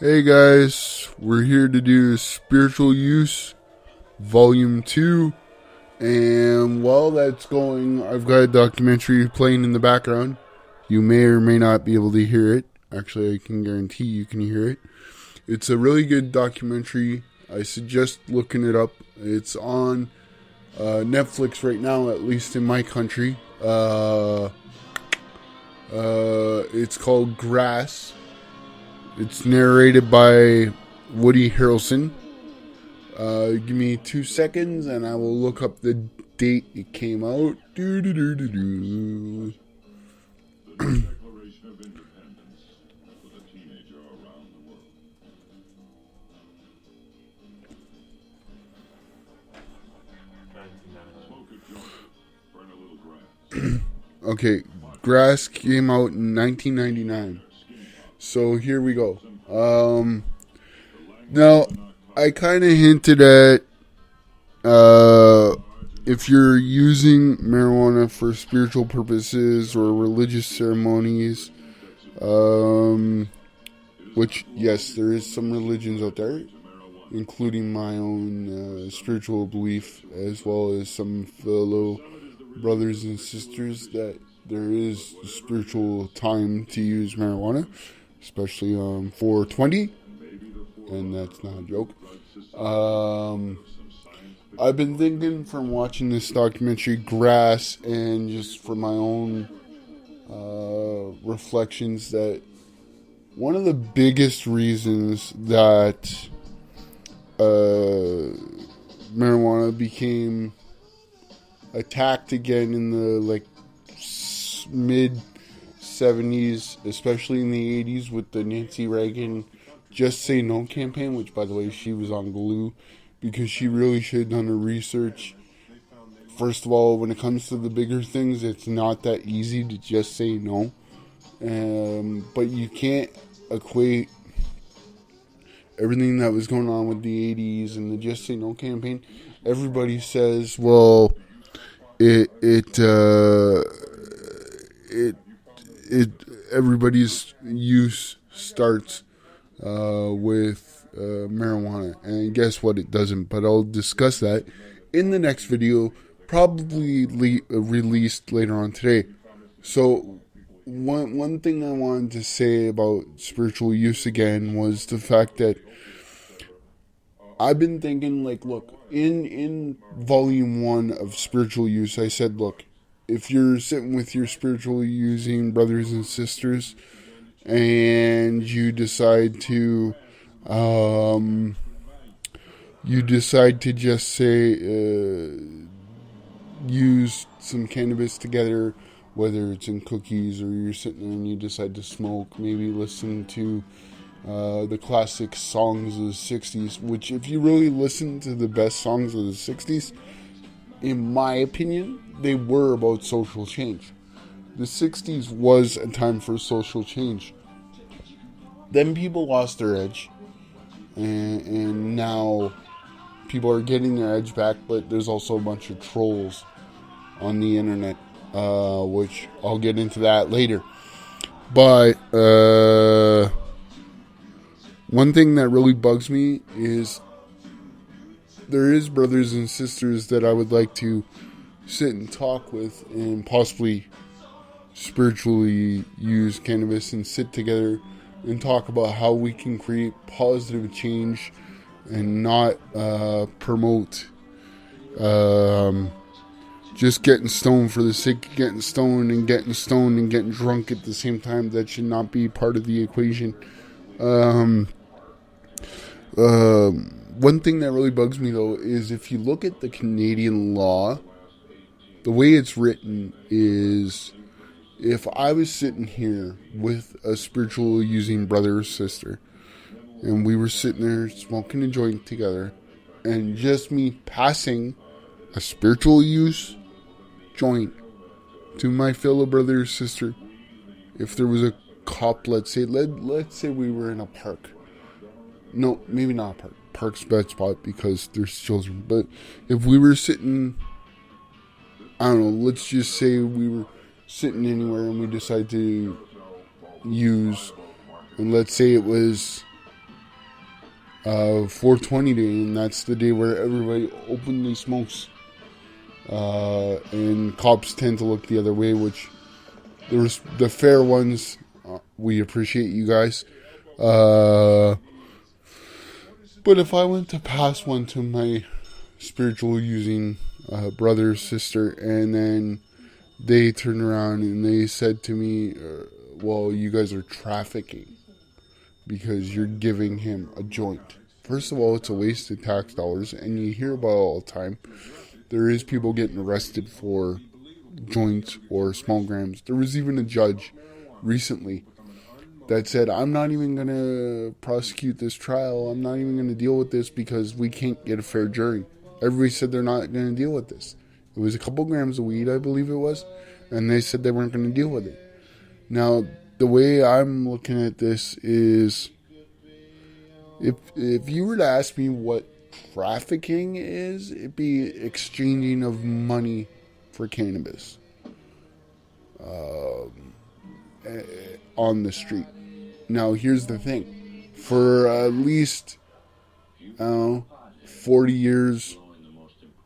Hey guys, we're here to do Spiritual Use Volume 2. And while that's going, I've got a documentary playing in the background. You may or may not be able to hear it. Actually, I can guarantee you can hear it. It's a really good documentary. I suggest looking it up. It's on Netflix right now, at least in my country. It's called Grass. It's narrated by Woody Harrelson. Give me 2 seconds and I will look up the date it came out. Okay, Grass came out in 1999. So here we go. Now, I kind of hinted at if you're using marijuana for spiritual purposes or religious ceremonies, which, yes, there is some religions out there, including my own spiritual belief, as well as some fellow brothers and sisters, that there is spiritual time to use marijuana, especially on 420, and that's not a joke. I've been thinking from watching this documentary, Grass, and just from my own reflections, that one of the biggest reasons that marijuana became attacked again in the mid 70s, especially in the 80s with the Nancy Reagan Just Say No campaign, which, by the way, she was on glue because she really should have done her research. First of all, when it comes to the bigger things, it's not that easy to just say no. But you can't equate everything that was going on with the 80s and the Just Say No campaign. Everybody says, well, everybody's use starts with marijuana, and guess what? It doesn't. But I'll discuss that in the next video, probably released later on today. So one thing I wanted to say about spiritual use again was the fact that I've been thinking, look, in volume 1 of spiritual use, I said, look, if you're sitting with your spiritual using brothers and sisters and you decide to just say use some cannabis together, whether it's in cookies or you're sitting there and you decide to smoke, maybe listen to the classic songs of the 60s, which, if you really listen to the best songs of the 60s, in my opinion, they were about social change. The 60s was a time for social change. Then people lost their edge, and now people are getting their edge back, but there's also a bunch of trolls on the internet, which I'll get into that later. But one thing that really bugs me is there is brothers and sisters that I would like to sit and talk with and possibly spiritually use cannabis and sit together and talk about how we can create positive change and not promote just getting stoned for the sake of getting stoned and getting drunk at the same time. That should not be part of the equation. One thing that really bugs me, though, is if you look at the Canadian law, the way it's written is, if I was sitting here with a spiritual using brother or sister, and we were sitting there smoking a joint together, and just me passing a spiritual use joint to my fellow brother or sister, if there was a cop, let's say we were in a park. No, maybe not a park. Park's bad spot because there's children. But if we were sitting, I don't know, let's just say we were sitting anywhere and we decided to use, and let's say it was 420 day, and that's the day where everybody openly smokes. And cops tend to look the other way, which the fair ones, we appreciate you guys. But if I went to pass one to my spiritual using brother or sister, and then they turned around and they said to me, well, you guys are trafficking because you're giving him a joint. First of all, it's a waste of tax dollars, and you hear about it all the time. There is people getting arrested for joints or small grams. There was even a judge recently that said, I'm not even going to prosecute this trial. I'm not even going to deal with this because we can't get a fair jury. Everybody said they're not going to deal with this. It was a couple grams of weed, I believe it was, and they said they weren't going to deal with it. Now, the way I'm looking at this is, if you were to ask me what trafficking is, it'd be exchanging of money for cannabis on the street. Now, here's the thing. For at least 40 years,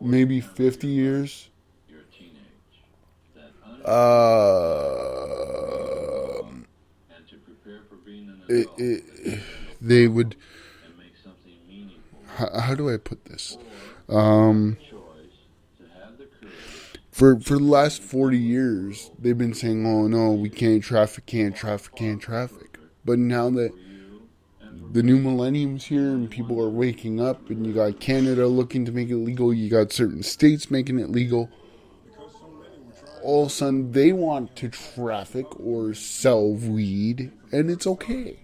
maybe 50 years, they would, how do I put this? For the last 40 years, they've been saying, oh no, we can't traffic. But now that the new millennium's here and people are waking up, and you got Canada looking to make it legal, you got certain states making it legal, all of a sudden they want to traffic or sell weed, and it's okay.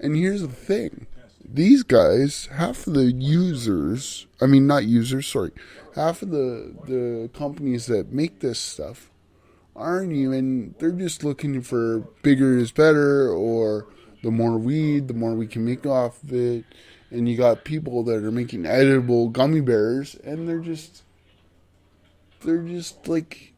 And here's the thing. These guys, half of the half of the companies that make this stuff aren't even, they're just looking for bigger is better, or the more weed, the more we can make off of it. And you got people that are making edible gummy bears, and they're just like,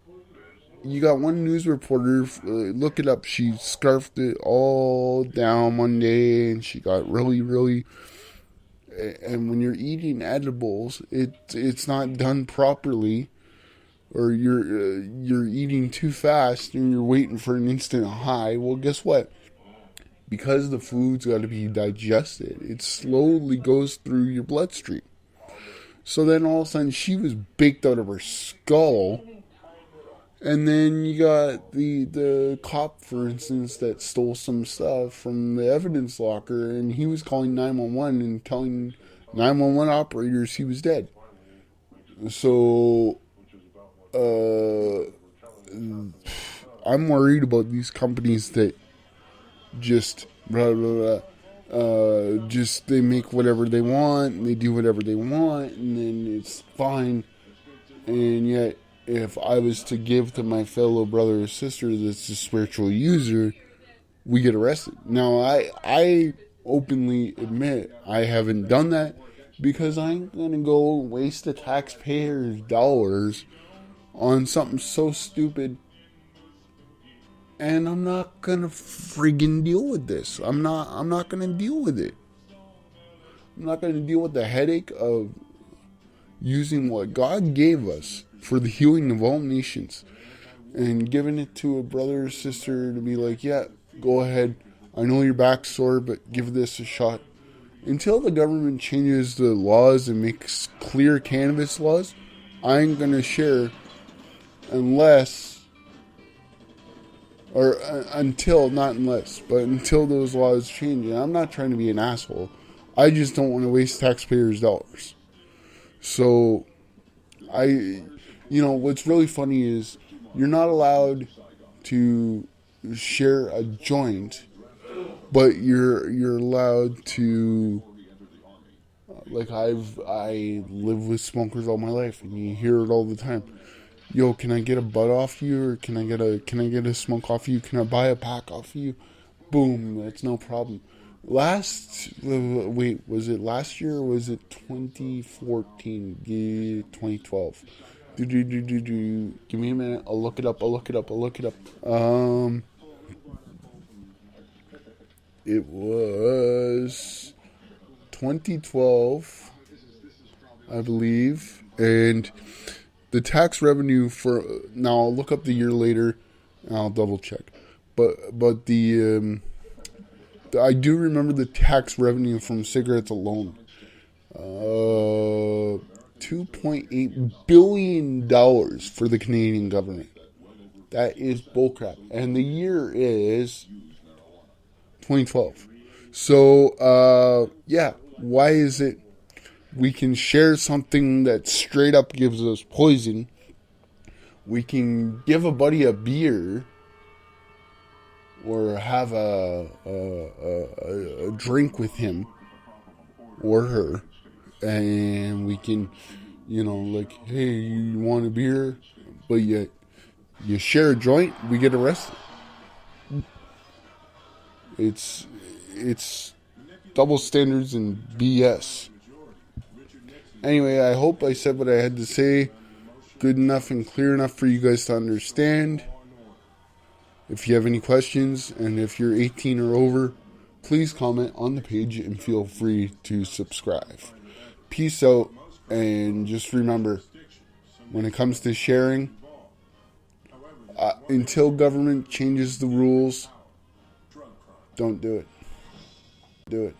you got one news reporter, look it up, she scarfed it all down one day, and she got really, and when you're eating edibles, it's not done properly, or you're eating too fast, and you're waiting for an instant high. Well, guess what? Because the food's got to be digested, it slowly goes through your bloodstream. So then all of a sudden, she was baked out of her skull. And then you got the cop, for instance, that stole some stuff from the evidence locker, and he was calling 911 and telling 911 operators he was dead. So, I'm worried about these companies that just just they make whatever they want, and they do whatever they want, and then it's fine. And yet, if I was to give to my fellow brother or sister that's a spiritual user, we get arrested. Now, I openly admit I haven't done that, because I ain't going to go waste the taxpayers' dollars on something so stupid. And I'm not going to friggin' deal with this. I'm not going to deal with it. I'm not going to deal with the headache of using what God gave us for the healing of all nations, and giving it to a brother or sister to be like, yeah, go ahead, I know your back's sore, but give this a shot. Until the government changes the laws and makes clear cannabis laws, I ain't gonna share until those laws change. And I'm not trying to be an asshole. I just don't want to waste taxpayers' dollars. So, what's really funny is you're not allowed to share a joint, but you're allowed to, like, I live with smokers all my life, and you hear it all the time. Yo, can I get a bud off you, or can I get a smoke off you? Can I buy a pack off you? Boom, that's no problem. Was it last year, or was it 2014? 2012. Give me a minute. I'll look it up. It was 2012, I believe, and the tax revenue for, now I'll look up the year later and I'll double check, but I do remember the tax revenue from cigarettes alone, $2.8 billion for the Canadian government. That is bullcrap. And the year is 2012. So, yeah, why is it we can share something that straight up gives us poison? We can give a buddy a beer or have a drink with him or her, and we can, like, hey, you want a beer? But you share a joint, we get arrested. It's double standards and BS. Anyway, I hope I said what I had to say good enough and clear enough for you guys to understand. If you have any questions, and if you're 18 or over, please comment on the page and feel free to subscribe. Peace out, and just remember, when it comes to sharing, until government changes the rules, don't do it. Do it.